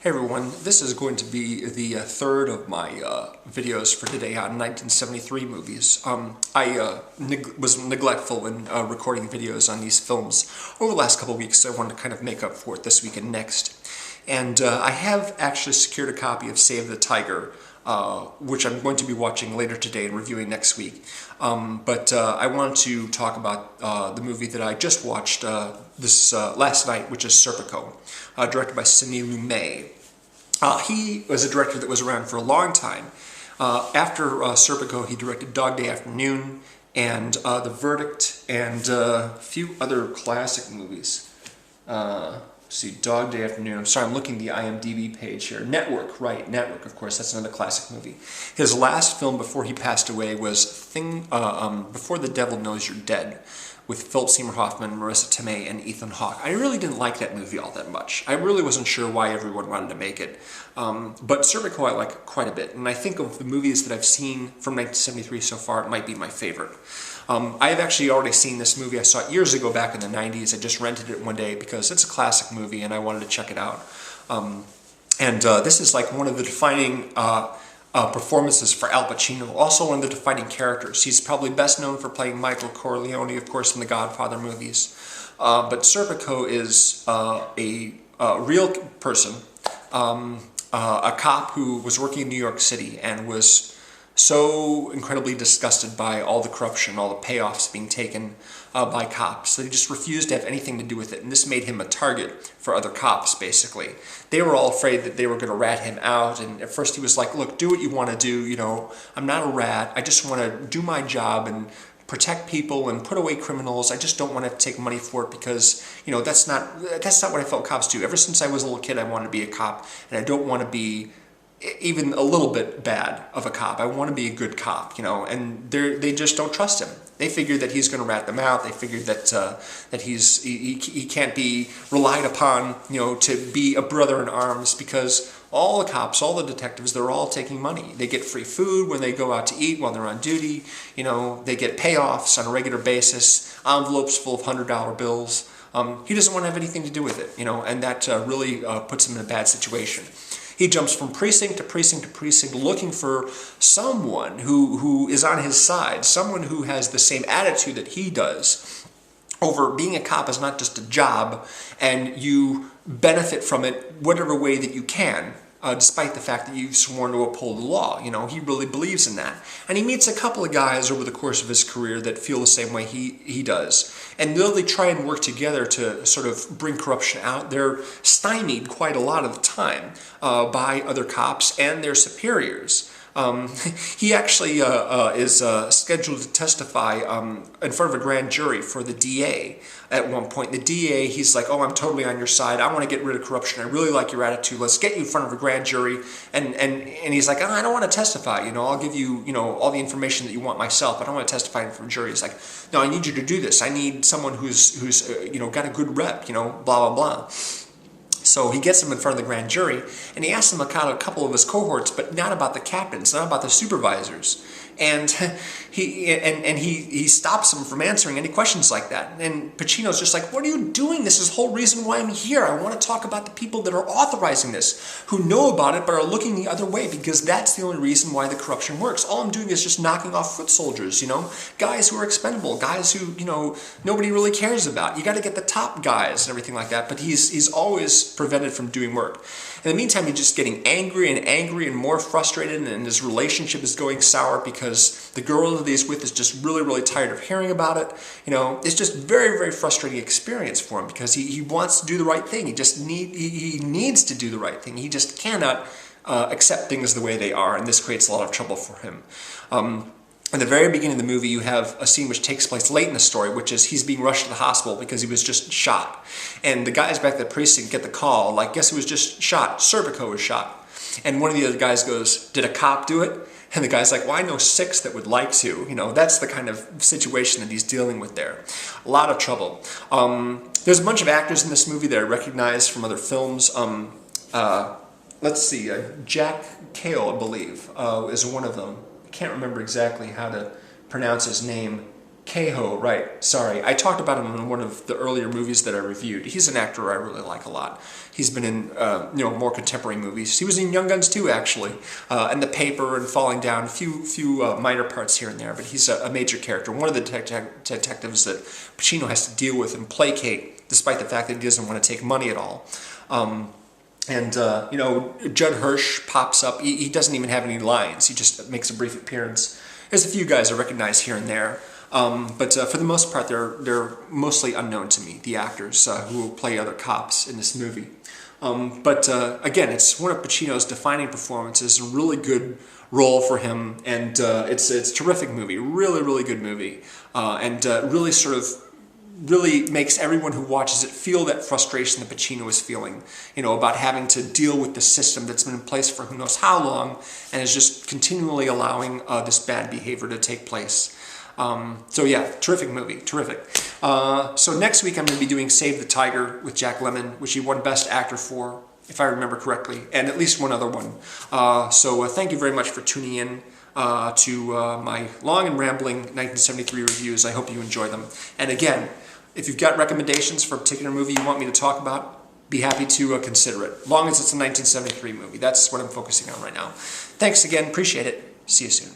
Hey everyone, this is going to be the third of my videos for today on 1973 movies. I was neglectful in recording videos on these films over the last couple of weeks, so I wanted to kind of make up for it this week and next. And I have actually secured a copy of Save the Tiger, which I'm going to be watching later today and reviewing next week. But I wanted to talk about the movie that I just watched this last night, which is Serpico, directed by Sidney Lumet. He was a director that was around for a long time. After Serpico, he directed Dog Day Afternoon and The Verdict and a few other classic movies. See, Dog Day Afternoon. I'm sorry, I'm looking at the IMDb page here. Network, right, Network, of course, that's another classic movie. His last film before he passed away was Before the Devil Knows You're Dead, with Philip Seymour Hoffman, Marissa Tomei, and Ethan Hawke. I really didn't like that movie all that much. I really wasn't sure why everyone wanted to make it. But Serpico I like quite a bit, and I think of the movies that I've seen from 1973 so far, it might be my favorite. I have actually already seen this movie. I saw it years ago back in the 90s. I just rented it one day because it's a classic movie and I wanted to check it out. This is like one of the defining performances for Al Pacino, also one of the defining characters. He's probably best known for playing Michael Corleone, of course, in the Godfather movies. But Serpico is a real person, a cop who was working in New York City and was so incredibly disgusted by all the corruption, all the payoffs being taken by cops. They just refused to have anything to do with it, and this made him a target for other cops, basically. They were all afraid that they were going to rat him out, and at first he was like, look, do what you want to do, you know, I'm not a rat, I just want to do my job and protect people and put away criminals. I just don't want to take money for it because, you know, that's not what I felt cops do. Ever since I was a little kid, I wanted to be a cop, and I don't want to be even a little bit bad of a cop. I want to be a good cop, you know, and they just don't trust him. They figured that he's going to rat them out. They figured that that he can't be relied upon, you know, to be a brother in arms, because all the cops, all the detectives, they're all taking money. They get free food when they go out to eat while they're on duty. You know, they get payoffs on a regular basis, envelopes full of $100 bills. He doesn't want to have anything to do with it, you know, and that really puts him in a bad situation. He jumps from precinct to precinct to precinct looking for someone who is on his side, someone who has the same attitude that he does. Over being a cop is not just a job, and you benefit from it whatever way that you can, despite the fact that you've sworn to uphold the law. You know, he really believes in that. And he meets a couple of guys over the course of his career that feel the same way he does. And though they try and work together to sort of bring corruption out, they're stymied quite a lot of the time by other cops and their superiors. He actually is scheduled to testify in front of a grand jury for the DA at one point. The DA, he's like, oh, I'm totally on your side. I want to get rid of corruption. I really like your attitude. Let's get you in front of a grand jury. And he's like, oh, I don't want to testify. You know, I'll give you, you know, all the information that you want myself. I don't want to testify in front of a jury. He's like, no, I need you to do this. I need someone who's you know, got a good rep, you know, blah, blah, blah. So he gets him in front of the grand jury, and he asks him about a couple of his cohorts, but not about the captains, not about the supervisors. And he stops him from answering any questions like that. And Pacino's just like, what are you doing? This is the whole reason why I'm here. I want to talk about the people that are authorizing this, who know about it but are looking the other way, because that's the only reason why the corruption works. All I'm doing is just knocking off foot soldiers, you know, guys who are expendable, guys who, you know, nobody really cares about. You got to get the top guys and everything like that, but he's always prevented from doing work. In the meantime, he's just getting angry and more frustrated, and his relationship is going sour because the girl that he's with is just really tired of hearing about it. You know, it's just very frustrating experience for him, because he wants to do the right thing. He needs to do the right thing. He just cannot accept things the way they are, and this creates a lot of trouble for him. In the very beginning of the movie, you have a scene which takes place late in the story, which is he's being rushed to the hospital because he was just shot. And the guys back at the precinct get the call, like, guess who was just shot? Serpico was shot. And one of the other guys goes, did a cop do it? And the guy's like, well, I know 6 that would like to. You know, that's the kind of situation that he's dealing with there. A lot of trouble. There's a bunch of actors in this movie that I recognize from other films. Let's see, Jack Kehoe, I believe, is one of them. Can't remember exactly how to pronounce his name. Kehoe, right. Sorry. I talked about him in one of the earlier movies that I reviewed. He's an actor I really like a lot. He's been in, more contemporary movies. He was in Young Guns too, actually, and The Paper and Falling Down, a few minor parts here and there, but he's a major character. One of the detectives that Pacino has to deal with and placate, despite the fact that he doesn't want to take money at all. Judd Hirsch pops up. He doesn't even have any lines. He just makes a brief appearance. There's a few guys I recognize here and there. But for the most part, they're mostly unknown to me, the actors who will play other cops in this movie. Again, it's one of Pacino's defining performances, a really good role for him, and it's a terrific movie, really, really good movie, and really makes everyone who watches it feel that frustration that Pacino is feeling, about having to deal with the system that's been in place for who knows how long, and is just continually allowing this bad behavior to take place. Yeah, terrific movie, terrific. So next week I'm going to be doing Save the Tiger with Jack Lemmon, which he won Best Actor for, if I remember correctly, and at least one other one. Thank you very much for tuning in to my long and rambling 1973 reviews. I hope you enjoy them. And again, if you've got recommendations for a particular movie you want me to talk about, be happy to consider it, long as it's a 1973 movie. That's what I'm focusing on right now. Thanks again, appreciate it. See you soon.